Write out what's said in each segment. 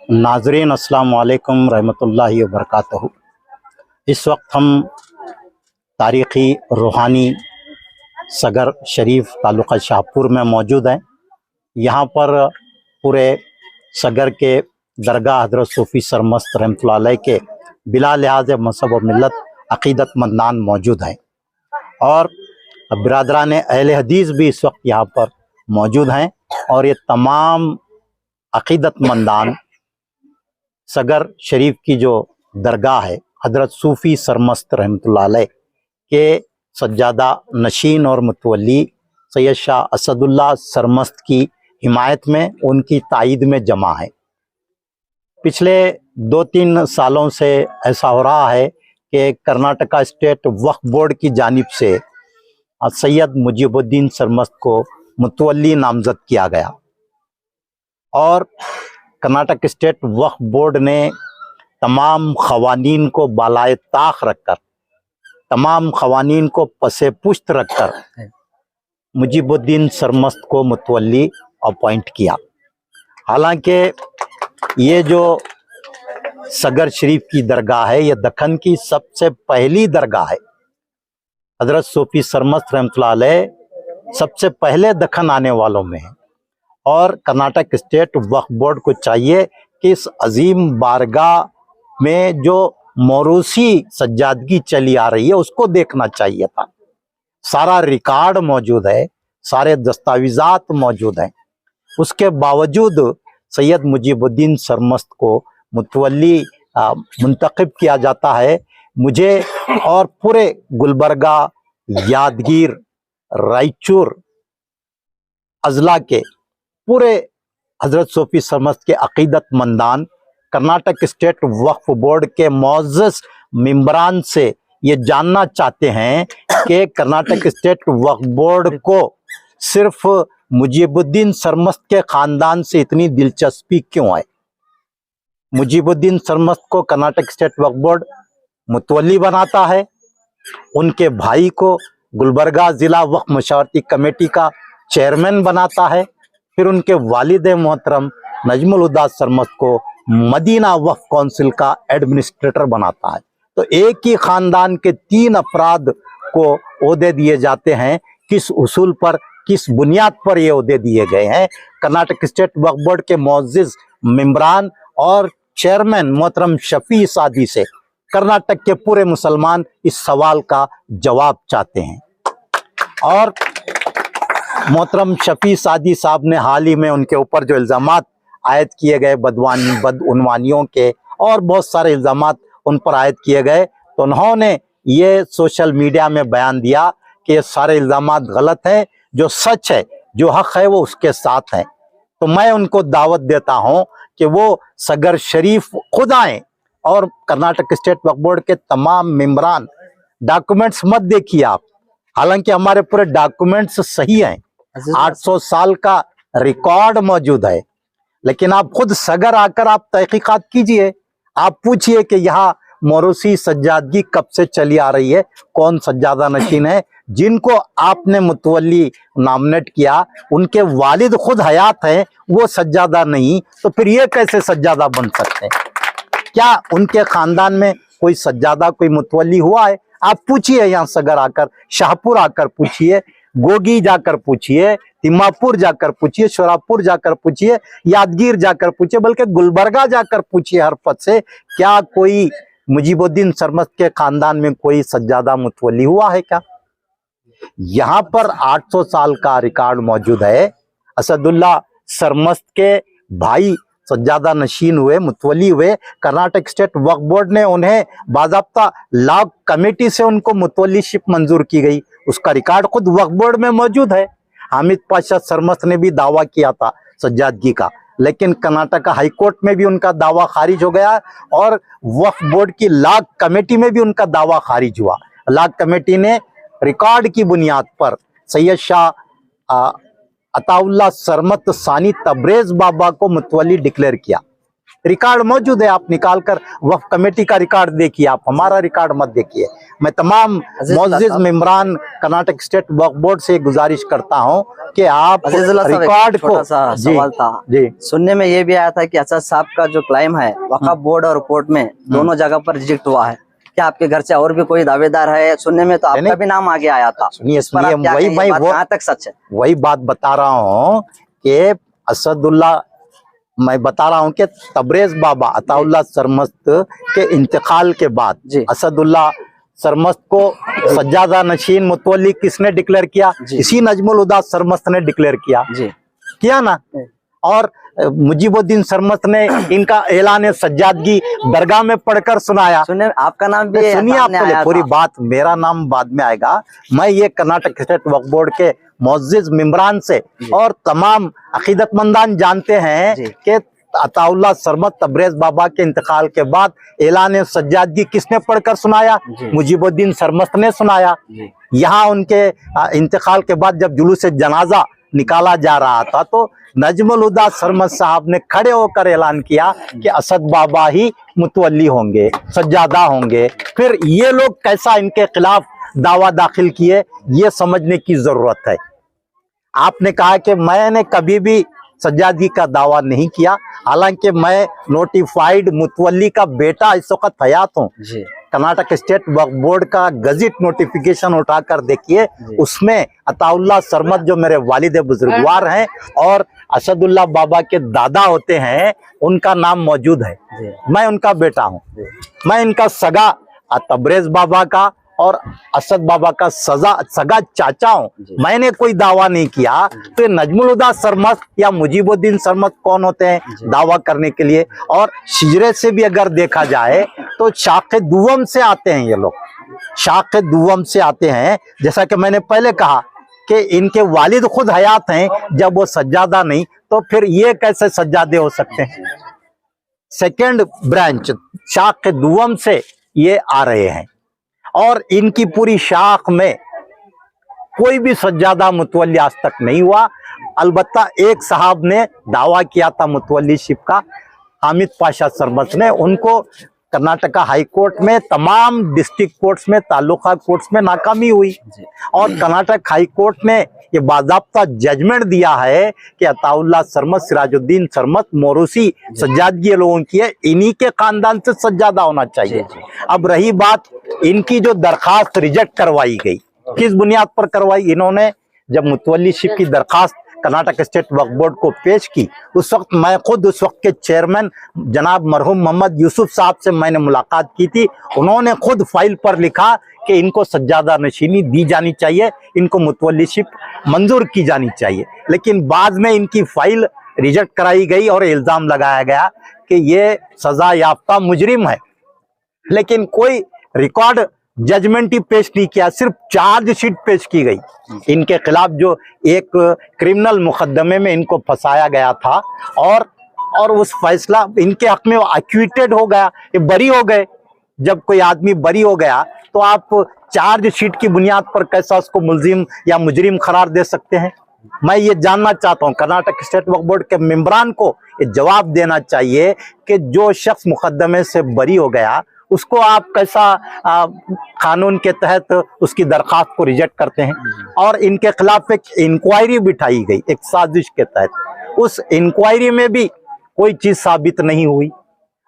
नाजरीन अस्सलाम वालेकुम रहमतुल्लाहि व बरकातहू। इस वक्त हम तारीख़ी रूहानी सगर शरीफ तालुक़ा शाहपुर में मौजूद हैं। यहाँ पर पूरे सगर के दरगाह हज़रत सूफ़ी सरमस्त रहमतुल्लाह अलैह के बिला लिहाज मज़हब व मिल्लत अक़ीदतमंदान मौजूद हैं और बिरादरान अहले हदीस भी इस वक्त यहाँ पर मौजूद हैं। और ये तमाम अक़ीदतमंदान सगर शरीफ की जो दरगाह है हज़रत सूफ़ी सरमस्त रहमतुल्लाह अलैह के सज्जादा नशीन और मुतवल्ली सैयद शाह असदुल्लाह सरमस्त की हिमायत में, उनकी ताईद में जमा है। पिछले 2-3 सालों से ऐसा हो रहा है कि कर्नाटका स्टेट वक्फ बोर्ड की जानिब से सैयद मुजीबुद्दीन सरमस्त को मुतवल्ली नामज़द किया गया और कर्नाटक स्टेट वक्फ बोर्ड ने तमाम ख़वानीन को बालाए ताख रखकर, तमाम ख़वानीन को पसे पुश्त रखकर मुजीबुद्दीन सरमस्त को मुतवल्ली अपॉइंट किया। हालांकि ये जो सगर शरीफ की दरगाह है, ये दक्कन की सबसे पहली दरगाह है। हज़रत सूफ़ी सरमस्त रहमतुल्लाह अलैह सबसे पहले दक्कन आने वालों में है और कर्नाटक स्टेट वक्फ बोर्ड को चाहिए कि इस अजीम बारगाह में जो मौरूसी सज्जादगी चली आ रही है उसको देखना चाहिए था। सारा रिकॉर्ड मौजूद है, सारे दस्तावेज़ात मौजूद हैं, उसके बावजूद सैयद मुजीबुद्दीन सरमस्त को मुतवल्ली मुंतखब किया जाता है। मुझे और पूरे गुलबर्गा, यादगीर, रायचूर अजला के पूरे हज़रत सूफ़ी सरमस्त के अक़ीदतमंदान कर्नाटक स्टेट वक्फ बोर्ड के मुअज़्ज़ज़ मेंबरान से ये जानना चाहते हैं कि कर्नाटक स्टेट वक्फ बोर्ड को सिर्फ मुजीबुद्दीन सरमस्त के ख़ानदान से इतनी दिलचस्पी क्यों है। मुजीबुद्दीन सरमस्त को कर्नाटक स्टेट वक्फ बोर्ड मुतवल्ली बनाता है, उनके भाई को गुलबर्गा ज़िला वक्फ मशावरती कमेटी का चेयरमैन बनाता है, फिर उनके वालिद मोहतरम नजमुल हुदा सरमस्त को मदीना वक्फ काउंसिल का एडमिनिस्ट्रेटर बनाता है। तो एक ही ख़ानदान के 3 अफराद को ओहदे दिए जाते हैं। किस उसूल पर, किस बुनियाद पर ये ओहदे दिए गए हैं? कर्नाटक स्टेट वक्फ बोर्ड के मुअज़्ज़ज़ मेंबरान और चेयरमैन मोहतरम शफी सादी से कर्नाटक के पूरे मुसलमान इस सवाल का जवाब चाहते हैं। और मोहतरम शफी सादी साहब ने हाल ही में उनके ऊपर जो इल्ज़ामात आयद किए गए बदउनवानियों के और बहुत सारे इल्ज़ामात उन पर आयद किए गए, तो उन्होंने ये सोशल मीडिया में बयान दिया कि ये सारे इल्ज़ामात गलत हैं, जो सच है, जो हक़ है वो उसके साथ है। तो मैं उनको दावत देता हूँ कि वो सगर शरीफ खुद आएँ और कर्नाटक स्टेट वक्फ बोर्ड के तमाम मेंबरान, डॉक्यूमेंट्स मत देखिए आप, हालांकि हमारे पूरे डॉक्यूमेंट्स सही हैं, 800 साल का रिकॉर्ड मौजूद है, लेकिन आप खुद सगर आकर आप तहकीकात कीजिए। आप पूछिए कि यहाँ मौरूसी सज्जादगी कब से चली आ रही है, कौन सज्जादा नशीन है, जिनको आपने मुतवल्ली नॉमिनेट किया उनके वालिद खुद हयात हैं, वो सज्जादा नहीं, तो फिर ये कैसे सज्जादा बन सकते हैं? क्या उनके खानदान में कोई सज्जादा, कोई मुतवल्ली हुआ है? आप पूछिए, यहाँ सगर आकर, शाहपुर आकर पूछिए, गोगी जाकर पूछिए, तिम्मापुर जाकर पूछिए, शोरापुर जाकर पूछिए, यादगीर जाकर पूछिए, बल्कि गुलबर्गा जाकर पूछिए हर पद से, क्या कोई मुजीबुद्दीन सरमस्त के खानदान में कोई सज्जादा मुतवल्ली हुआ है क्या? यहाँ पर 800 साल का रिकॉर्ड मौजूद है। असदुल्लाह सरमस्त के भाई सज्जादा नशीन हुए, मुतवल्ली हुए, कर्नाटक स्टेट वक्फ बोर्ड ने उन्हें बाज़ाब्ता लॉ कमेटी से उनको मुतवल्लीशिप मंजूर की गई, उसका रिकॉर्ड खुद वक्फ बोर्ड में मौजूद है। हामिद पाशा सरमस्त ने भी दावा किया था सज्जादगी का, लेकिन कर्नाटक हाई कोर्ट में भी उनका दावा खारिज हो गया और वक्फ बोर्ड की लॉ कमेटी में भी उनका दावा खारिज हुआ। लॉ कमेटी ने रिकॉर्ड की बुनियाद पर सैयद शाह अताउल्लाह सरमत सानी तबरेज बाबा को मुतवल्ली डिक्लेयर किया। रिकॉर्ड मौजूद है, आप निकाल कर वक्फ कमेटी का रिकॉर्ड देखिए, आप हमारा रिकॉर्ड मत देखिए। मैं तमाम मुअज़्ज़िज़ मेंबरान कर्नाटक स्टेट वक्फ बोर्ड से गुजारिश करता हूं कि आप रिकॉर्ड को सवाल था जी सुनने में ये भी आया था कि असद साहब का जो क्लाइम है वक्फ बोर्ड और कोर्ट में दोनों जगह पर रिजेक्ट हुआ है। क्या आपके घर से और भी कोई दावेदार है? सुनने में तो आपका भी नाम आगे आया था। सुनिए वही मैं वो कहाँ तक सच है? वही बात बता रहा हूँ कि असदुल्ला, मैं बता रहा हूँ कि तबरेज बाबा अताउल्लाह सरमस्त के इंतकाल के बाद असदुल्ला सरमस्त को सज्जादा नशीन मुतवल्ली किसने डिक्लेयर किया? इसी नजमुल हुदा सरमस्त ने डिक्लेयर किया ना। और मुजीबुद्दीन सरमस्त ने इनका ऐलान सज्जादगी दरगाह में पढ़कर सुनाया। सुनिए आपका नाम भी सुनिए, आप पहले पूरी बात, मेरा नाम बाद में आएगा। मैं ये कर्नाटक स्टेट वक्फ बोर्ड के मुअज़्ज़िज़ मेंबरान से और तमाम अकीदतमंदान जानते हैं कि अताउल्लाह सरमस्त तबरेज बाबा के इंतकाल के बाद ऐलान सज्जादगी किसने पढ़कर सुनाया? मुजीबुद्दीन सरमस्त ने सुनाया। यहाँ उनके इंतकाल के बाद जब जुलूस जनाजा निकाला जा रहा था तो नजमुल हुदा सरमस्त साहब ने खड़े होकर ऐलान किया कि असद बाबा ही मुतवल्ली होंगे, सज्जादा होंगे। फिर ये लोग कैसा इनके खिलाफ दावा दाखिल किए, ये समझने की जरूरत है। आपने कहा कि मैंने कभी भी सज्जादगी का दावा नहीं किया, हालांकि मैं नोटिफाइड मुतवल्ली का बेटा इस वक्त हयात हूँ। कर्नाटक स्टेट वक्फ बोर्ड का गजट नोटिफिकेशन उठाकर देखिए, उसमें अताउल्लाह सरमस्त जो मेरे वालिद बुजुर्गवार हैं और असदुल्लाह बाबा के दादा होते हैं, उनका नाम मौजूद है। मैं उनका बेटा हूँ, मैं इनका सगा तबरेज बाबा का और असद बाबा का सगा चाचा हूँ। मैंने कोई दावा नहीं किया, तो ये नजमुल हुदा सरमस्त या मुजीबुद्दीन सरमस्त कौन होते हैं दावा करने के लिए? और शिजरे से भी अगर देखा जाए तो शाखे दुवम से आते हैं ये लोग, शाखे दुवम से आते हैं। जैसा कि मैंने पहले कहा कि इनके वालिद खुद हयात हैं, जब वो सज्जादा नहीं तो फिर ये कैसे सज्जादे हो सकते हैं? सेकेंड ब्रांच शाखे दुवम से ये आ रहे हैं और इनकी पूरी शाख में कोई भी सज्जादा मुतवल्ली आज तक नहीं हुआ। अलबत्ता एक साहब ने दावा किया था मुतवल्लीशिप का, हामिद पाशा सरमस्त ने। उनको कर्नाटका हाई कोर्ट में, तमाम डिस्ट्रिक्ट कोर्ट्स में, तालुका कोर्ट्स में नाकामी हुई और कर्नाटक हाई कोर्ट ने ये बाज़ाब्ता जजमेंट दिया है कि अताउल्लाह सरमस्त, सिराजुद्दीन सरमस्त, मोरूसी सज्जादगी लोगों की है, इन्हीं के खानदान से सज्जादा होना चाहिए। अब रही बात इनकी जो दरखास्त रिजेक्ट करवाई गई, किस बुनियाद पर करवाई? इन्होंने जब मुतवल्लीशिप की दरखास्त कर्नाटक स्टेट वक्फ बोर्ड को पेश की, उस वक्त मैं खुद उस वक्त के चेयरमैन जनाब मरहूम मोहम्मद यूसुफ साहब से मैंने मुलाकात की थी। उन्होंने खुद फाइल पर लिखा कि इनको सज्जादा नशीनी दी जानी चाहिए, इनको मुतवल्लीशिप मंजूर की जानी चाहिए। लेकिन बाद में इनकी फाइल रिजेक्ट कराई गई और इल्जाम लगाया गया कि ये सजा याफ्ता मुजरिम है। लेकिन कोई रिकॉर्ड जजमेंट ही पेश नहीं किया, सिर्फ चार्जशीट पेश की गई इनके खिलाफ, जो एक क्रिमिनल मुकदमे में इनको फंसाया गया था और उस फैसला इनके हक में एक्विटेड हो गया, ये बरी हो गए। जब कोई आदमी बरी हो गया तो आप चार्जशीट की बुनियाद पर कैसा उसको मुल्जिम या मुजरिम करार दे सकते हैं? मैं ये जानना चाहता हूँ, कर्नाटक स्टेट वक्फ बोर्ड के मेंबरान को ये जवाब देना चाहिए कि जो शख्स मुकदमे से बरी हो गया उसको आप कैसा कानून के तहत उसकी दरखास्त को रिजेक्ट करते हैं? और इनके खिलाफ एक इंक्वायरी बिठाई गई एक साजिश के तहत, उस इंक्वायरी में भी कोई चीज साबित नहीं हुई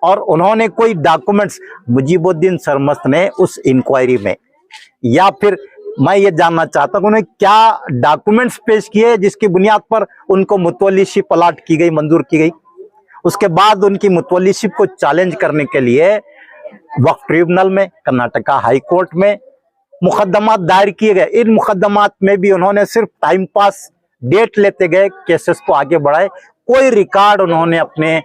और उन्होंने कोई डॉक्यूमेंट्स, मुजीबुद्दीन सरमस्त ने उस इंक्वायरी में, या फिर मैं ये जानना चाहता हूँ उन्होंने क्या डॉक्यूमेंट्स पेश किए जिसकी बुनियाद पर उनको मुतवल्लीशिप अलाट की गई, मंजूर की गई? उसके बाद उनकी मुतवल्लीशिप को चैलेंज करने के लिए वक्फ ट्रिब्यूनल में, कर्नाटका हाई कोर्ट में मुकदमात दायर किए गए। इन मुकदमात में भी उन्होंने सिर्फ टाइम पास डेट लेते गए, केसेस को आगे बढ़ाए। कोई रिकॉर्ड उन्होंने अपने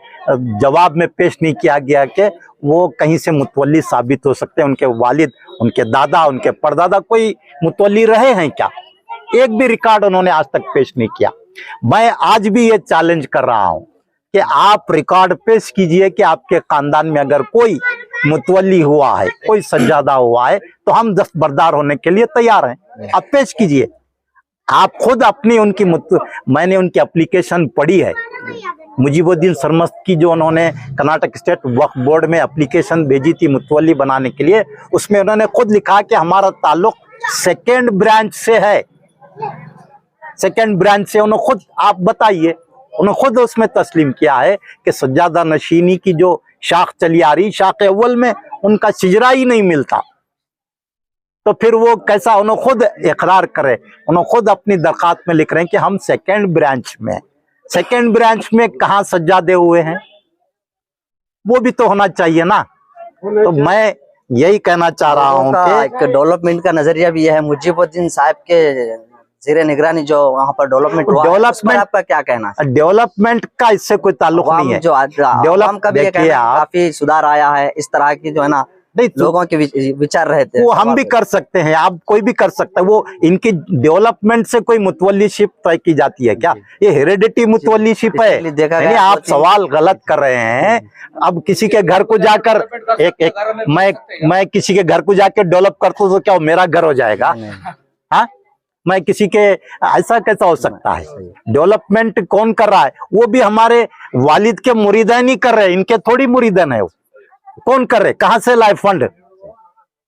जवाब में पेश नहीं किया गया कि वो कहीं से मुतवल्ली साबित हो सकते हैं, उनके वालिद, उनके दादा, उनके परदादा कोई मुतवल्ली रहे हैं क्या? एक भी रिकॉर्ड उन्होंने आज तक पेश नहीं किया। मैं आज भी ये चैलेंज कर रहा हूं कि आप रिकॉर्ड पेश कीजिए कि आपके खानदान में अगर कोई मुतवल्ली हुआ है, कोई सज्जादा हुआ है, तो हम दस्तबरदार होने के लिए तैयार हैं। आप पेश कीजिए। आप खुद अपनी मैंने उनकी एप्लीकेशन पढ़ी है, मुजीबुद्दीन सरमस्त की जो उन्होंने कर्नाटक स्टेट वक्फ बोर्ड में एप्लीकेशन भेजी थी मुतवल्ली बनाने के लिए, उसमें उन्होंने खुद लिखा कि हमारा ताल्लुक सेकेंड ब्रांच से है, सेकेंड ब्रांच से। उन्होंने खुद, आप बताइए, उन्होंने खुद उसमें तस्लीम किया है कि सज्जादा नशीनी की जो शाख चली आ रही, शाख अव्वल में उनका शिजरा ही नहीं मिलता, तो फिर वो कैसा, उन्होंने खुद इकरार करे, उन्होंने खुद अपनी दरखास्त में लिख रहे हैं कि हम सेकेंड ब्रांच में। सेकेंड ब्रांच में कहाँ सज्जादे हुए हैं, वो भी तो होना चाहिए ना। तो मैं यही कहना चाह रहा हूँ कि डेवलपमेंट का नजरिया भी यह है, मुजीबुद्दीन साहब के ज़ेरे निगरानी जो वहाँ पर डेवलपमेंट हुआ है, उस पर आपका क्या कहना है? डेवलपमेंट का इससे कोई ताल्लुक नहीं है। जो डेवलप का भी ये कहना है, काफी सुधार आया है, इस तरह की जो है ना लोगों के विचार रहे थे, वो हम भी कर सकते हैं, आप कोई भी कर सकता है। वो इनकी डेवलपमेंट से कोई मुतवल्लीशिप तय की जाती है क्या? ये हेरिडिटी मुतवल्लीशिप है। यानी आप सवाल गलत कर रहे हैं। अब किसी के घर को जाकर मैं किसी के घर को जाकर डेवलप करता हूँ तो क्या मेरा घर हो जाएगा? हाँ, मैं किसी के, ऐसा कैसा हो सकता है? डेवलपमेंट कौन कर रहा है? वो भी हमारे वालिद के मुरीदैन ही कर रहे हैं, इनके थोड़ी मुरीदैन है। वो कौन कर रहे, कहां से लाए फंड?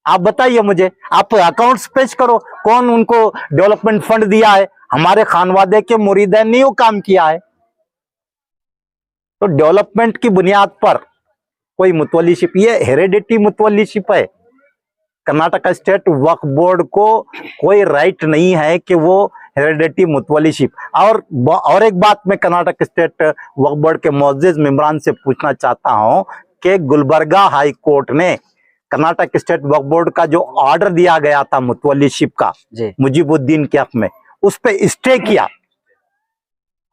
आप बताइए मुझे, आप अकाउंट्स पेश करो, कौन उनको डेवलपमेंट फंड दिया है? हमारे खानवादे के मुरीदैन ने वो काम किया है। तो डेवलपमेंट की बुनियाद पर कोई मुतवल्लीशिप, ये हेरिडिटी मुतवल्लीशिप है। कर्नाटक स्टेट वक्फ बोर्ड को कोई राइट नहीं है कि वो हेरिडिटी मुतवल्लीशिप। और एक बात मैं कर्नाटक स्टेट वक्फ बोर्ड के मुअज़्ज़िज़ मेंबरान से पूछना चाहता हूं कि गुलबर्गा हाई कोर्ट ने कर्नाटक स्टेट वक्फ बोर्ड का जो ऑर्डर दिया गया था मुतवल्लीशिप का मुजीबुद्दीन के हक में, उस पे स्टे किया।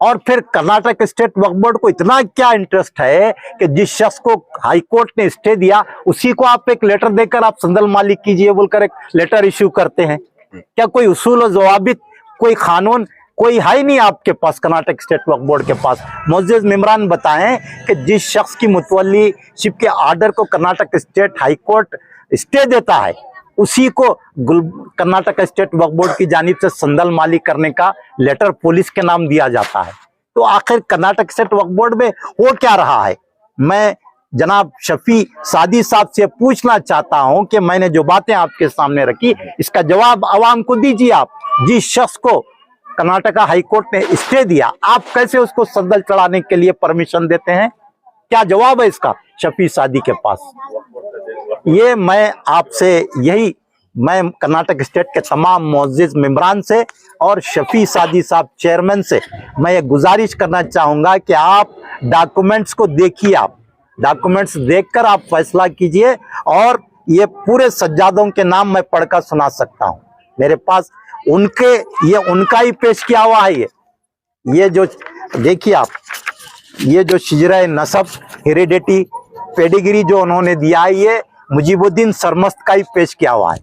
और फिर कर्नाटक स्टेट वक्फ बोर्ड को इतना क्या इंटरेस्ट है कि जिस शख्स को हाई कोर्ट ने स्टे दिया उसी को आप एक लेटर देकर आप संदल मालिक कीजिए बोलकर एक लेटर इश्यू करते हैं? क्या कोई उसूल और जवाबित, कोई कानून कोई है ही नहीं आपके पास, कर्नाटक स्टेट वक्फ बोर्ड के पास? मुअज़्ज़िज़ मेंबरान बताएं कि जिस शख्स की मुतवल्लीशिप के ऑर्डर को Karnataka state high court stay देता है, उसी को कर्नाटक स्टेट वक्फ बोर्ड की जानिब से संदल माली करने का लेटर पुलिस के नाम दिया जाता है। तो आखिर कर्नाटक स्टेट वक्फ बोर्ड में हो क्या रहा है? मैं जनाब शफी सादी साहब से पूछना चाहता हूं कि मैंने जो बातें आपके सामने रखी, इसका जवाब आवाम को दीजिए आप। जिस शख्स को कर्नाटका हाई कोर्ट ने स्टे दिया, आप कैसे उसको संदल चढ़ाने के लिए परमिशन देते हैं? क्या जवाब है इसका शफी सादी के पास? ये मैं आपसे यही, मैं कर्नाटक स्टेट के तमाम मुअज़्ज़िज़ मेंबरान से और शफी सादी साहब चेयरमैन से मैं ये गुजारिश करना चाहूँगा कि आप डॉक्यूमेंट्स को देखिए, आप डॉक्यूमेंट्स देखकर आप फैसला कीजिए। और ये पूरे सज्जादों के नाम मैं पढ़कर सुना सकता हूँ, मेरे पास उनके, ये उनका ही पेश किया हुआ है। ये जो देखिए आप, ये जो शिजरा नसब हेरिडिटी पेडिग्री जो उन्होंने दिया है, ये मुजीबुद्दीन सरमस्त का ही पेश किया हुआ है,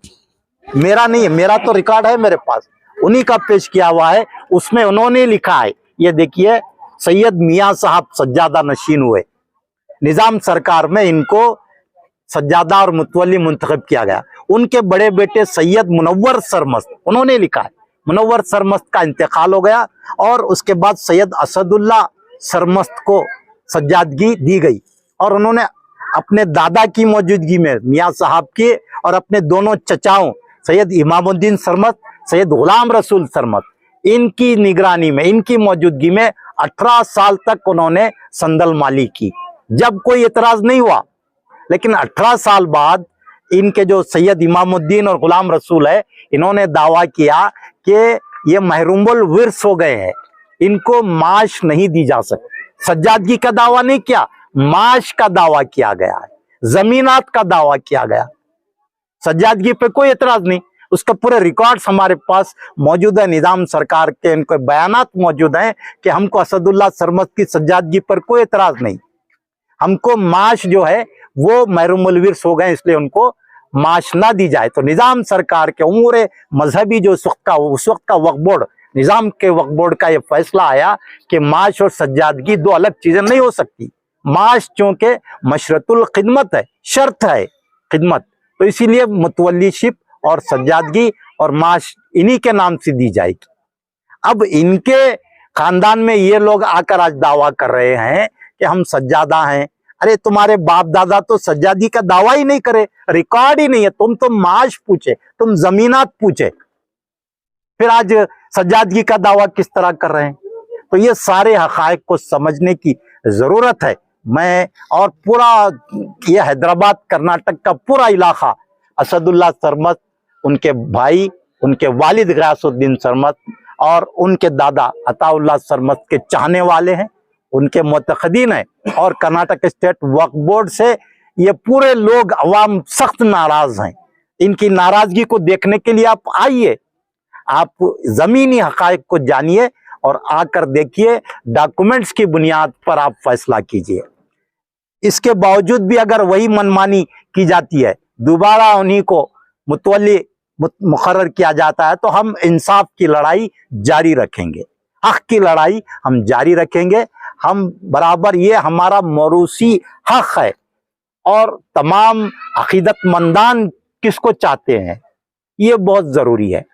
मेरा नहीं है। मेरा तो रिकॉर्ड है मेरे पास, उन्हीं का पेश किया हुआ है। उसमें उन्होंने लिखा है, ये देखिए, सैयद मियाँ साहब सज्जादा नशीन हुए, निजाम सरकार में इनको सज्जादा और मुतवल्ली मुंतखब किया गया। उनके बड़े बेटे सैयद मुनव्वर सरमस्त, उन्होंने लिखा है, मुनव्वर सरमस्त का इंतकाल हो गया और उसके बाद सैयद असदुल्ला सरमस्त को सज्जादगी दी गई। और उन्होंने अपने दादा की मौजूदगी में मियाँ साहब के और अपने दोनों चचाओं सैयद इमामुद्दीन सरमस्त, सैयद गुलाम रसूल सरमस्त, इनकी निगरानी में, इनकी मौजूदगी में 18 साल तक उन्होंने संदल माली की, जब कोई एतराज नहीं हुआ। लेकिन 18 साल बाद इनके जो सैयद इमामुद्दीन और गुलाम रसूल है, इन्होंने दावा किया कि ये महरूमुल विर्स हो गए हैं, इनको माश नहीं दी जा सकती। सज्जादगी का दावा नहीं किया, माश का दावा किया गया है, जमीनात का दावा किया गया। सज्जादगी पे कोई एतराज नहीं, उसका पूरे रिकॉर्ड्स हमारे पास मौजूद है। निजाम सरकार के इनके बयानात मौजूद हैं कि हमको असदुल्ला सरमस्त की सज्जादगी पर कोई एतराज नहीं, हमको माश जो है वो महरूमुल विर्स हो गए, इसलिए उनको माश ना दी जाए। तो निजाम सरकार के उमूर मजहबी जो उस वक्त का वक्फ बोर्ड, निजाम के वक्फ बोर्ड का ये फैसला आया कि माश और सज्जादगी दो अलग चीजें नहीं हो सकती। माश चूंकि मशरतुल खिदमत है, शर्त है खिदमत, तो इसीलिए मुतवल्लीशिप और सज्जादगी और माश इन्हीं के नाम से दी जाएगी। अब इनके खानदान में ये लोग आकर आज दावा कर रहे हैं कि हम सज्जादा हैं। अरे तुम्हारे बाप दादा तो सज्जादी का दावा ही नहीं करे, रिकॉर्ड ही नहीं है। तुम तो माश पूछे, तुम जमीनात पूछे, फिर आज सज्जादगी का दावा किस तरह कर रहे हैं? तो ये सारे हकायक को समझने की जरूरत है। मैं और पूरा ये हैदराबाद कर्नाटक का पूरा इलाका असदुल्ला सरमत, उनके भाई, उनके वालिद गयासुद्दीन सरमत और उनके दादा अताउल्लाह सरमत के चाहने वाले हैं, उनके मुतक़दीन हैं। और कर्नाटक स्टेट वक्फ बोर्ड से ये पूरे लोग अवाम सख्त नाराज हैं। इनकी नाराजगी को देखने के लिए आप आइए, आप जमीनी हकायक को जानिए और आकर देखिए, डॉक्यूमेंट्स की बुनियाद पर आप फैसला कीजिए। इसके बावजूद भी अगर वही मनमानी की जाती है, दोबारा उन्हीं को मुतवल्ली मुकर्रर किया जाता है, तो हम इंसाफ की लड़ाई जारी रखेंगे, हक की लड़ाई हम जारी रखेंगे। हम बराबर, ये हमारा मौरूसी हक है। और तमाम अकीदतमंदान किसको चाहते हैं, ये बहुत जरूरी है।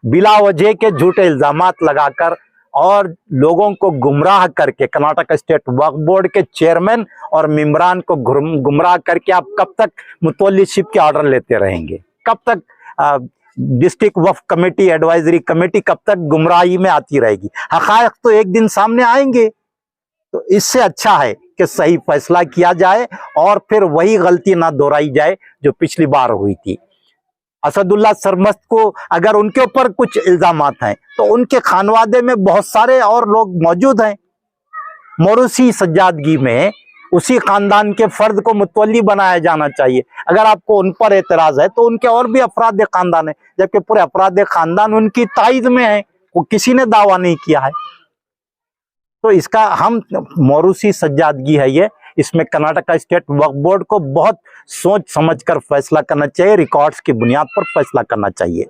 बिला वजह के झूठे इल्जामात लगाकर और लोगों को गुमराह करके, कर्नाटक स्टेट वक्फ बोर्ड के चेयरमैन और मेंबरान को गुमराह करके आप कब तक मुतवल्लीशिप के ऑर्डर लेते रहेंगे? कब तक डिस्ट्रिक्ट वक्फ कमेटी, एडवाइजरी कमेटी कब तक गुमराही में आती रहेगी? हकायक तो एक दिन सामने आएंगे। तो इससे अच्छा है कि सही फैसला किया जाए और फिर वही गलती ना दोहराई जाए जो पिछली बार हुई थी। असदुल्ला सरमस्त को अगर उनके ऊपर कुछ इल्जामात हैं तो उनके खानवादे में बहुत सारे और लोग मौजूद हैं। मौरूसी सज्जादगी में उसी खानदान के फर्द को मुतवल्ली बनाया जाना चाहिए। अगर आपको उन पर एतराज है तो उनके और भी अफराद खानदान है, जबकि पूरे अफराद खानदान उनकी ताईद में है, वो किसी ने दावा नहीं किया है। तो इसका हम मौरूसी सज्जादगी है ये, इसमें कर्नाटक स्टेट वक्फ बोर्ड को बहुत सोच समझकर फैसला करना चाहिए, रिकॉर्ड्स की बुनियाद पर फैसला करना चाहिए।